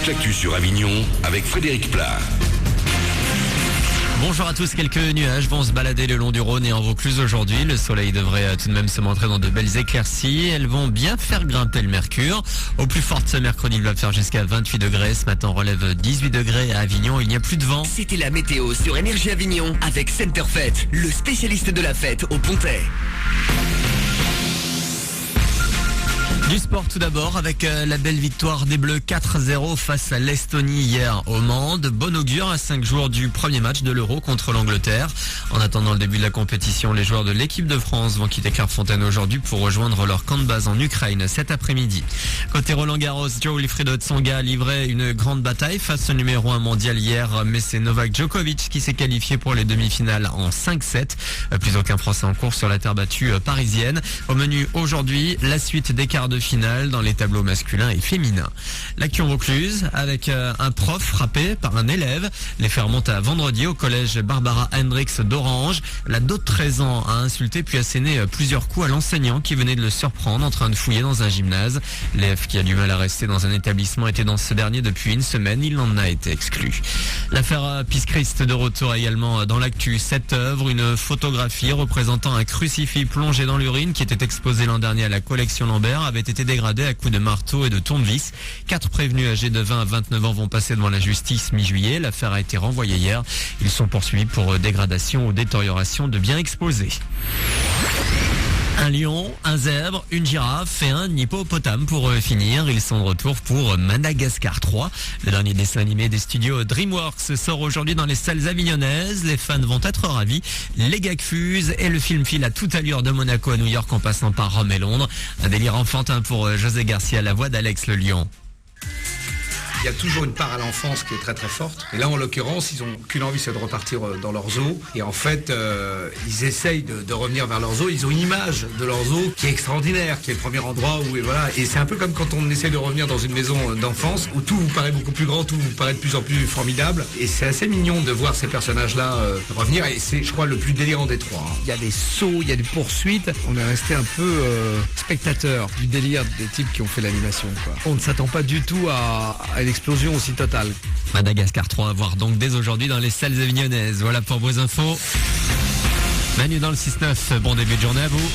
toute l'actu sur Avignon avec Frédéric Plat. Bonjour à tous, quelques nuages vont se balader le long du Rhône et en Vaucluse aujourd'hui. Le soleil devrait tout de même se montrer dans de belles éclaircies. Elles vont bien faire grimper le mercure. Au plus fort ce mercredi, il va faire jusqu'à 28 degrés. Ce matin, on relève 18 degrés à Avignon. Il n'y a plus de vent. C'était la météo sur Énergie Avignon avec Center Fête, le spécialiste de la fête au Pontet. Du sport tout d'abord avec la belle victoire des Bleus 4-0 face à l'Estonie hier au Mans. De bon augure à 5 jours du premier match de l'Euro contre l'Angleterre. En attendant le début de la compétition, les joueurs de l'équipe de France vont quitter Clairefontaine aujourd'hui pour rejoindre leur camp de base en Ukraine cet après-midi. Côté Roland-Garros, Wilfried Tsonga a livré une grande bataille face au numéro 1 mondial hier, mais c'est Novak Djokovic qui s'est qualifié pour les demi-finales en 5-7. Plus aucun Français en course sur la terre battue parisienne. Au menu aujourd'hui, la suite des quarts de finale dans les tableaux masculins et féminins. L'actu en Vaucluse avec un prof frappé par un élève. Les faits remontent à vendredi au collège Barbara Hendricks d'Orange. L'ado de 13 ans a insulté puis asséné plusieurs coups à l'enseignant qui venait de le surprendre en train de fouiller dans un gymnase. L'élève qui a du mal à rester dans un établissement était dans ce dernier depuis une semaine. Il en a été exclu. L'affaire Piss-Christ de retour également dans l'actu. Cette œuvre, une photographie représentant un crucifix plongé dans l'urine qui était exposé l'an dernier à la collection Lambert, avait été dégradé à coups de marteau et de tournevis. 4 prévenus âgés de 20 à 29 ans vont passer devant la justice mi-juillet. L'affaire a été renvoyée hier. Ils sont poursuivis pour dégradation ou détérioration de biens exposés. Un lion, un zèbre, une girafe et un hippopotame pour finir. Ils sont de retour pour Madagascar 3. Le dernier dessin animé des studios DreamWorks sort aujourd'hui dans les salles avignonnaises. Les fans vont être ravis. Les gags fusent et le film file à toute allure de Monaco à New York en passant par Rome et Londres. Un délire enfantin pour José Garcia, la voix d'Alex le lion. Il y a toujours une part à l'enfance qui est très très forte. Et là, en l'occurrence, ils ont qu'une envie, c'est de repartir dans leur zoo. Et en fait, ils essayent de revenir vers leur zoo. Ils ont une image de leur zoo qui est extraordinaire, qui est le premier endroit où, et voilà. Et c'est un peu comme quand on essaie de revenir dans une maison d'enfance, où tout vous paraît beaucoup plus grand, tout vous paraît de plus en plus formidable. Et c'est assez mignon de voir ces personnages-là revenir. Et c'est, je crois, le plus délirant des trois. Il y a des sauts, il y a des poursuites. On est resté un peu spectateur du délire des types qui ont fait l'animation, quoi. On ne s'attend pas du tout à une explosion aussi totale. Madagascar 3 à voir donc dès aujourd'hui dans les salles avignonnaises. Voilà pour vos infos. Manu dans le 6-9, bon début de journée à vous.